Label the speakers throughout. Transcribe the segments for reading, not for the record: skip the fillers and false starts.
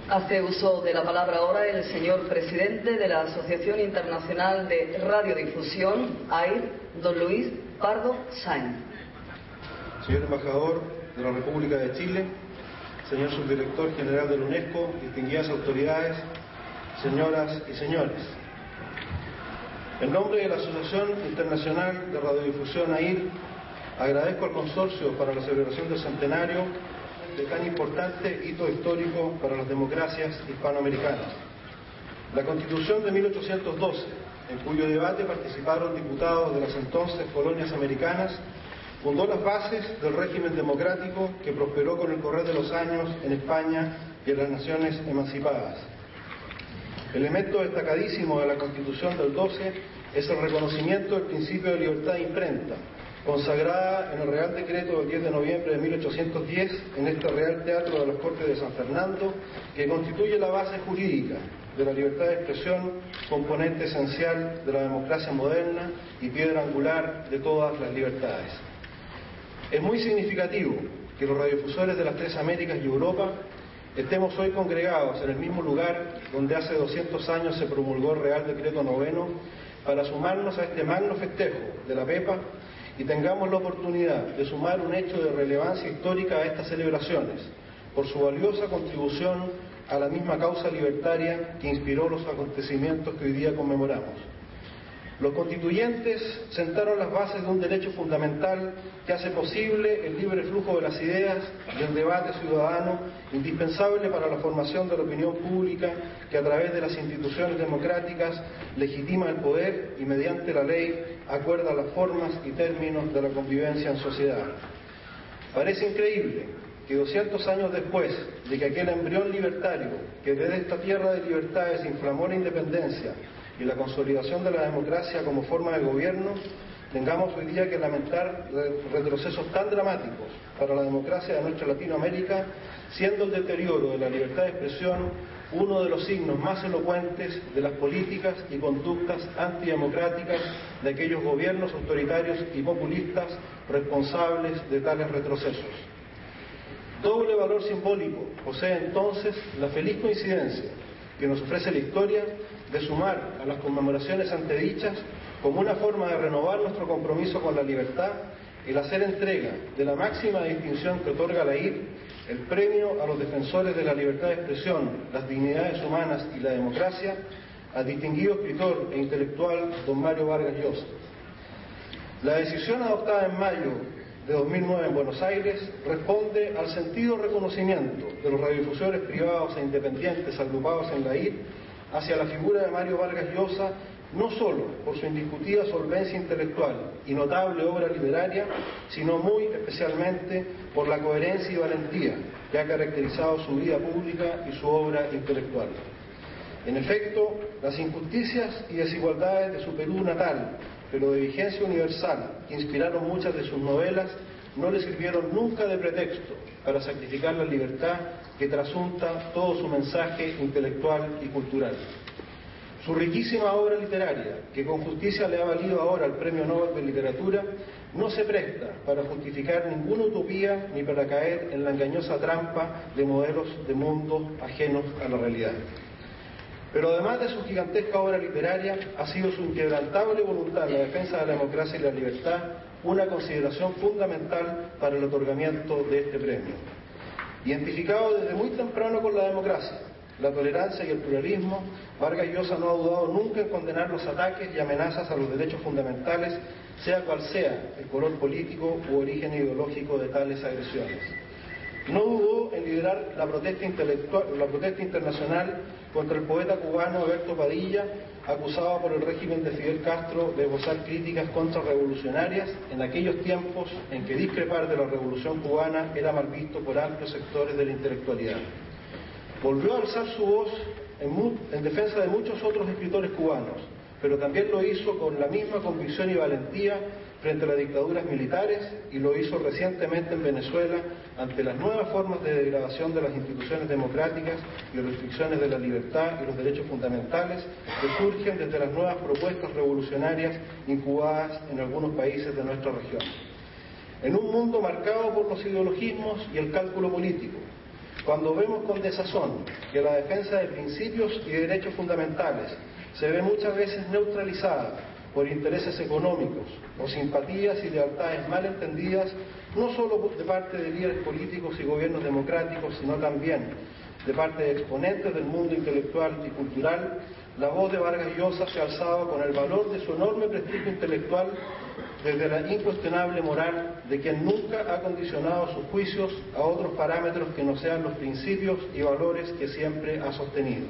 Speaker 1: Hace uso de la palabra ahora el señor presidente de la Asociación Internacional de Radiodifusión, AIR, don Luis Pardo Sáenz.
Speaker 2: Señor embajador de la República de Chile, señor subdirector general de la UNESCO, distinguidas autoridades, señoras y señores. En nombre de la Asociación Internacional de Radiodifusión, AIR, agradezco al consorcio para la celebración del centenario de tan importante hito histórico para las democracias hispanoamericanas. La Constitución de 1812, en cuyo debate participaron diputados de las entonces colonias americanas, fundó las bases del régimen democrático que prosperó con el correr de los años en España y en las naciones emancipadas. Elemento destacadísimo de la Constitución del 12 es el reconocimiento del principio de libertad de imprenta, consagrada en el Real Decreto del 10 de noviembre de 1810 en este Real Teatro de las Cortes de San Fernando, que constituye la base jurídica de la libertad de expresión, componente esencial de la democracia moderna y piedra angular de todas las libertades. Es muy significativo que los radiodifusores de las tres Américas y Europa estemos hoy congregados en el mismo lugar donde hace 200 años se promulgó el Real Decreto Noveno para sumarnos a este magno festejo de la PEPA y tengamos la oportunidad de sumar un hecho de relevancia histórica a estas celebraciones, por su valiosa contribución a la misma causa libertaria que inspiró los acontecimientos que hoy día conmemoramos. Los constituyentes sentaron las bases de un derecho fundamental que hace posible el libre flujo de las ideas y el debate ciudadano, indispensable para la formación de la opinión pública que a través de las instituciones democráticas legitima el poder y mediante la ley acuerda las formas y términos de la convivencia en sociedad. Parece increíble que 200 años después de que aquel embrión libertario que desde esta tierra de libertades inflamó la independencia y la consolidación de la democracia como forma de gobierno, tengamos hoy día que lamentar retrocesos tan dramáticos para la democracia de nuestra Latinoamérica, siendo el deterioro de la libertad de expresión uno de los signos más elocuentes de las políticas y conductas antidemocráticas de aquellos gobiernos autoritarios y populistas responsables de tales retrocesos. Doble valor simbólico posee entonces la feliz coincidencia que nos ofrece la historia de sumar a las conmemoraciones antedichas como una forma de renovar nuestro compromiso con la libertad, el hacer entrega de la máxima distinción que otorga la AIR, el premio a los defensores de la libertad de expresión, las dignidades humanas y la democracia, al distinguido escritor e intelectual don Mario Vargas Llosa. La decisión adoptada en mayo de 2009 en Buenos Aires responde al sentido reconocimiento de los radiodifusores privados e independientes agrupados en la AIR hacia la figura de Mario Vargas Llosa, no solo por su indiscutida solvencia intelectual y notable obra literaria, sino muy especialmente por la coherencia y valentía que ha caracterizado su vida pública y su obra intelectual. En efecto, las injusticias y desigualdades de su Perú natal, pero de vigencia universal, que inspiraron muchas de sus novelas, no le sirvieron nunca de pretexto para sacrificar la libertad que trasunta todo su mensaje intelectual y cultural. Su riquísima obra literaria, que con justicia le ha valido ahora el Premio Nobel de Literatura, no se presta para justificar ninguna utopía ni para caer en la engañosa trampa de modelos de mundo ajenos a la realidad. Pero además de su gigantesca obra literaria, ha sido su inquebrantable voluntad en la defensa de la democracia y la libertad una consideración fundamental para el otorgamiento de este premio. Identificado desde muy temprano con la democracia, la tolerancia y el pluralismo, Vargas Llosa no ha dudado nunca en condenar los ataques y amenazas a los derechos fundamentales, sea cual sea el color político u origen ideológico de tales agresiones. No dudó en liderar la protesta internacional contra el poeta cubano Eberto Padilla, acusado por el régimen de Fidel Castro de esbozar críticas contrarrevolucionarias en aquellos tiempos en que discrepar de la revolución cubana era mal visto por amplios sectores de la intelectualidad. Volvió a alzar su voz en defensa de muchos otros escritores cubanos, pero también lo hizo con la misma convicción y valentía frente a las dictaduras militares, y lo hizo recientemente en Venezuela ante las nuevas formas de degradación de las instituciones democráticas y restricciones de la libertad y los derechos fundamentales que surgen desde las nuevas propuestas revolucionarias incubadas en algunos países de nuestra región. En un mundo marcado por los ideologismos y el cálculo político, Cuando vemos con desazón que la defensa de principios y derechos fundamentales se ve muchas veces neutralizada por intereses económicos o simpatías y lealtades mal entendidas, no solo de parte de líderes políticos y gobiernos democráticos, sino también de parte de exponentes del mundo intelectual y cultural, la voz de Vargas Llosa se ha alzado con el valor de su enorme prestigio intelectual desde la incuestionable moral de quien nunca ha condicionado sus juicios a otros parámetros que no sean los principios y valores que siempre ha sostenido.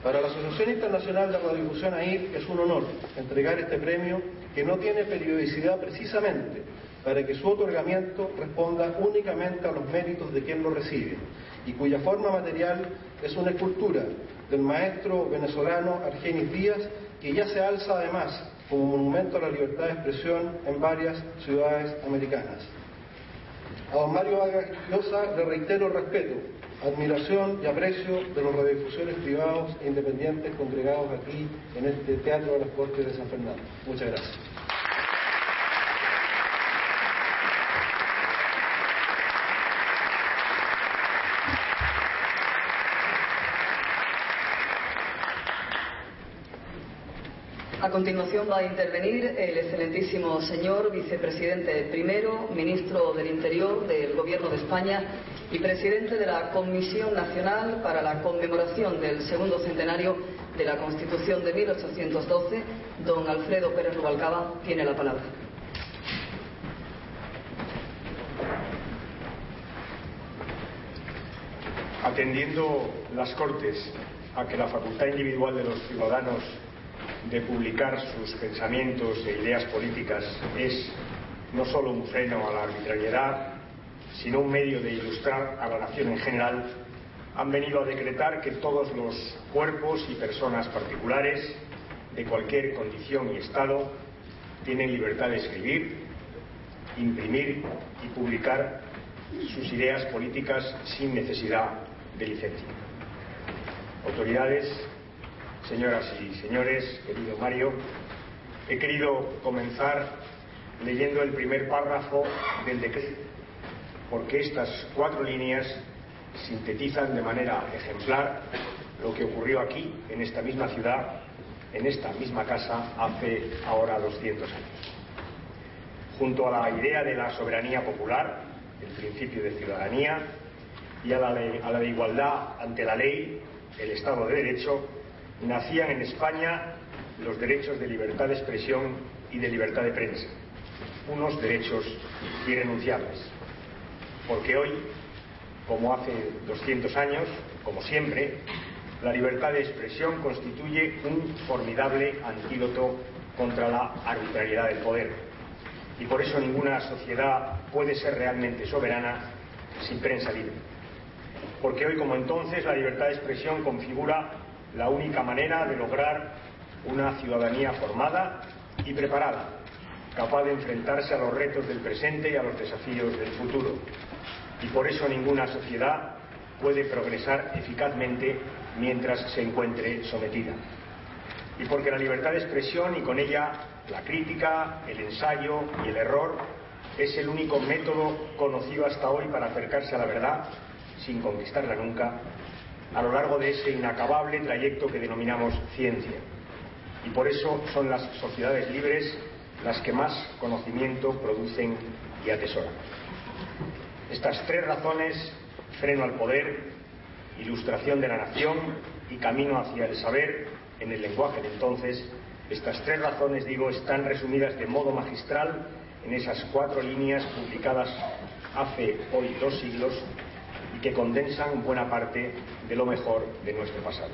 Speaker 2: Para la Asociación Internacional de Radiodifusión AIR es un honor entregar este premio que no tiene periodicidad precisamente para que su otorgamiento responda únicamente a los méritos de quien lo recibe y cuya forma material es una escultura del maestro venezolano Argenis Díaz, que ya se alza además como monumento a la libertad de expresión en varias ciudades americanas. A don Mario Vargas Llosa le reitero respeto, admiración y aprecio de los radiodifusores privados e independientes congregados aquí en este Teatro de las Cortes de San Fernando. Muchas gracias.
Speaker 1: A continuación va a intervenir el excelentísimo señor vicepresidente primero, ministro del Interior del Gobierno de España y presidente de la Comisión Nacional para la conmemoración del segundo centenario de la Constitución de 1812, don Alfredo Pérez Rubalcaba. Tiene la palabra.
Speaker 3: Atendiendo las Cortes a que la facultad individual de los ciudadanos de publicar sus pensamientos e ideas políticas es no solo un freno a la arbitrariedad, sino un medio de ilustrar a la nación en general, han venido a decretar que todos los cuerpos y personas particulares de cualquier condición y estado tienen libertad de escribir, imprimir y publicar sus ideas políticas sin necesidad de licencia. Autoridades, señoras y señores, querido Mario, he querido comenzar leyendo el primer párrafo del decreto, porque estas 4 líneas sintetizan de manera ejemplar lo que ocurrió aquí, en esta misma ciudad, en esta misma casa, hace ahora 200 años. Junto a la idea de la soberanía popular, el principio de ciudadanía, y a la de igualdad ante la ley, el Estado de Derecho, nacían en España los derechos de libertad de expresión y de libertad de prensa, unos derechos irrenunciables, porque hoy, como hace 200 años, como siempre, la libertad de expresión constituye un formidable antídoto contra la arbitrariedad del poder, y por eso ninguna sociedad puede ser realmente soberana sin prensa libre, porque hoy como entonces la libertad de expresión configura la única manera de lograr una ciudadanía formada y preparada, capaz de enfrentarse a los retos del presente y a los desafíos del futuro. Y por eso ninguna sociedad puede progresar eficazmente mientras se encuentre sometida. Y porque la libertad de expresión y con ella la crítica, el ensayo y el error es el único método conocido hasta hoy para acercarse a la verdad, sin conquistarla nunca, a lo largo de ese inacabable trayecto que denominamos ciencia. Y por eso son las sociedades libres las que más conocimiento producen y atesoran. Estas 3 razones, freno al poder, ilustración de la nación y camino hacia el saber, en el lenguaje de entonces, estas 3 razones, digo, están resumidas de modo magistral en esas 4 líneas publicadas hace hoy 2 siglos y que condensan buena parte de lo mejor de nuestro pasado.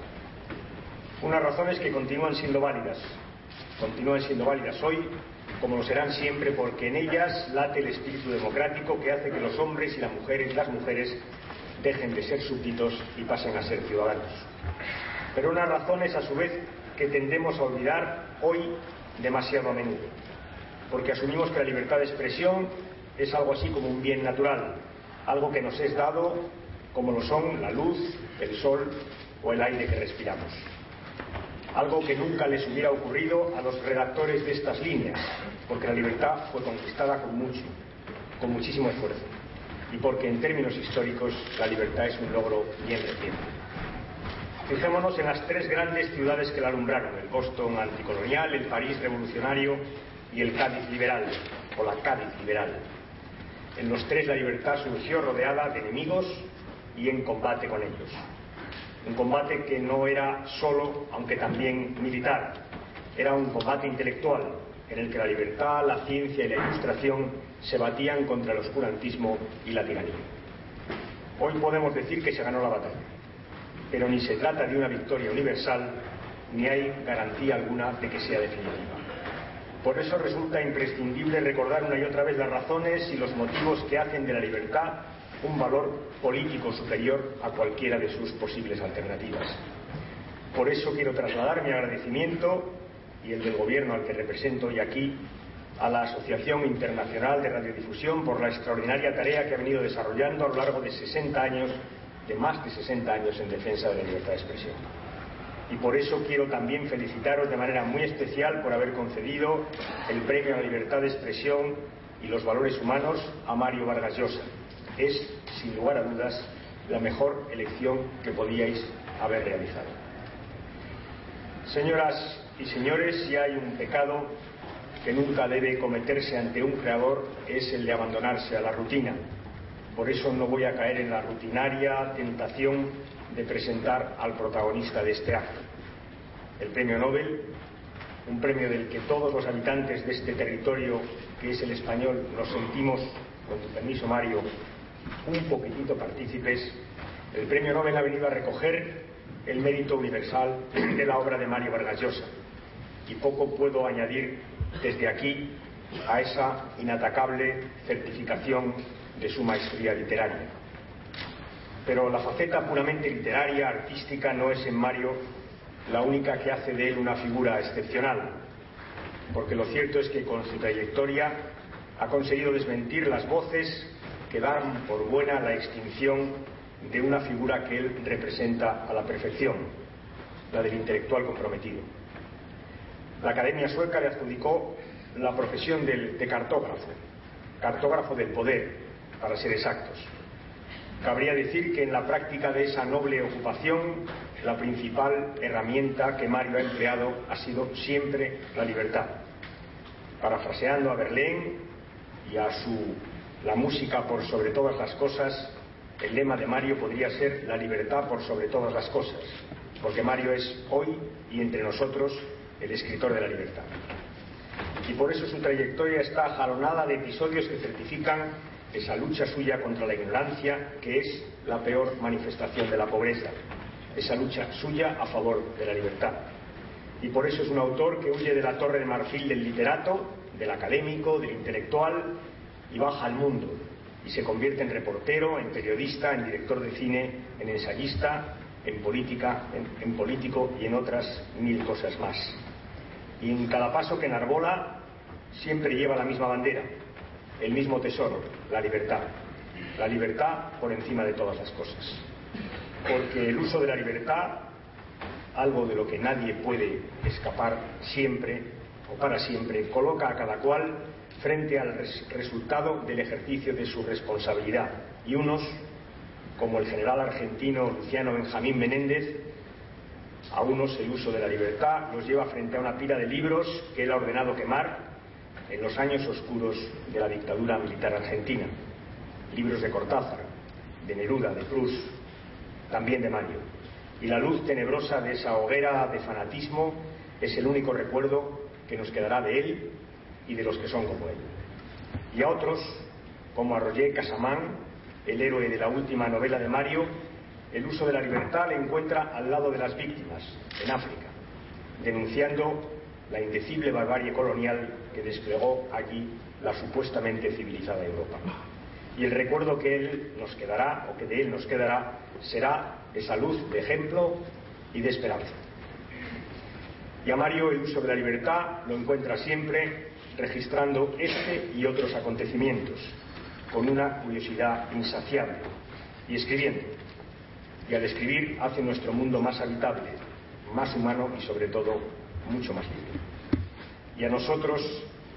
Speaker 3: Unas razones que continúan siendo válidas hoy, como lo serán siempre, porque en ellas late el espíritu democrático que hace que los hombres y las mujeres dejen de ser súbditos y pasen a ser ciudadanos. Pero unas razones a su vez que tendemos a olvidar hoy demasiado a menudo, porque asumimos que la libertad de expresión es algo así como un bien natural, algo que nos es dado como lo son la luz, el sol o el aire que respiramos. Algo que nunca les hubiera ocurrido a los redactores de estas líneas, porque la libertad fue conquistada con muchísimo esfuerzo. y porque en términos históricos la libertad es un logro bien reciente. Fijémonos en las tres grandes ciudades que la alumbraron: el Boston anticolonial, el París revolucionario y el Cádiz liberal, o la Cádiz liberal. En los tres la libertad surgió rodeada de enemigos y en combate con ellos. Un combate que no era solo, aunque también militar, era un combate intelectual, en el que la libertad, la ciencia y la ilustración se batían contra el oscurantismo y la tiranía. Hoy podemos decir que se ganó la batalla, pero ni se trata de una victoria universal, ni hay garantía alguna de que sea definitiva. Por eso resulta imprescindible recordar una y otra vez las razones y los motivos que hacen de la libertad un valor político superior a cualquiera de sus posibles alternativas. Por eso quiero trasladar mi agradecimiento y el del Gobierno al que represento hoy aquí a la Asociación Internacional de Radiodifusión por la extraordinaria tarea que ha venido desarrollando a lo largo de 60 años, de más de 60 años, en defensa de la libertad de expresión. Y por eso quiero también felicitaros de manera muy especial por haber concedido el Premio a la Libertad de Expresión y los Valores Humanos a Mario Vargas Llosa. Es, sin lugar a dudas, la mejor elección que podíais haber realizado. Señoras y señores, si hay un pecado que nunca debe cometerse ante un creador, es el de abandonarse a la rutina. Por eso no voy a caer en la rutinaria tentación de presentar al protagonista de este acto. El Premio Nobel, un premio del que todos los habitantes de este territorio, que es el español, nos sentimos, con tu permiso, Mario, un poquitito partícipes. El Premio Nobel ha venido a recoger el mérito universal de la obra de Mario Vargas Llosa, y poco puedo añadir desde aquí a esa inatacable certificación de su maestría literaria. Pero la faceta puramente literaria, artística, no es en Mario la única que hace de él una figura excepcional, porque lo cierto es que con su trayectoria ha conseguido desmentir las voces que dan por buena la extinción de una figura que él representa a la perfección, la del intelectual comprometido. La Academia Sueca le adjudicó la profesión de cartógrafo del poder, para ser exactos. Cabría decir que en la práctica de esa noble ocupación, la principal herramienta que Mario ha empleado ha sido siempre la libertad. Parafraseando a Verlaine y a la música por sobre todas las cosas, el lema de Mario podría ser la libertad por sobre todas las cosas, porque Mario es hoy y entre nosotros el escritor de la libertad. Y por eso su trayectoria está jalonada de episodios que certifican esa lucha suya contra la ignorancia, que es la peor manifestación de la pobreza, esa lucha suya a favor de la libertad. Y por eso es un autor que huye de la torre de marfil del literato, del académico, del intelectual, y baja al mundo, y se convierte en reportero, en periodista, en director de cine, en ensayista, en político y en otras 1000 cosas más. Y en cada paso que enarbola siempre lleva la misma bandera, el mismo tesoro, la libertad. La libertad por encima de todas las cosas. Porque el uso de la libertad, algo de lo que nadie puede escapar siempre o para siempre, coloca a cada cual frente al resultado del ejercicio de su responsabilidad. Y unos, como el general argentino Luciano Benjamín Menéndez, a unos el uso de la libertad los lleva frente a una pila de libros que él ha ordenado quemar en los años oscuros de la dictadura militar argentina. Libros de Cortázar, de Neruda, de Proust, también de Mario. Y la luz tenebrosa de esa hoguera de fanatismo es el único recuerdo que nos quedará de él y de los que son como él. Y a otros, como a Roger Casamán, el héroe de la última novela de Mario, el uso de la libertad le encuentra al lado de las víctimas, en África, denunciando la indecible barbarie colonial que desplegó allí la supuestamente civilizada Europa. Y el recuerdo que él nos quedará, o que de él nos quedará, será esa luz de ejemplo y de esperanza. Y a Mario el uso de la libertad lo encuentra siempre registrando este y otros acontecimientos, con una curiosidad insaciable, y escribiendo. Y al escribir hace nuestro mundo más habitable, más humano y sobre todo mucho más libre. Y a nosotros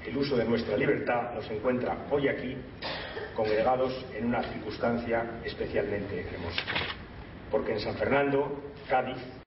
Speaker 3: el uso de nuestra libertad nos encuentra hoy aquí congregados en una circunstancia especialmente hermosa. Porque en San Fernando, Cádiz,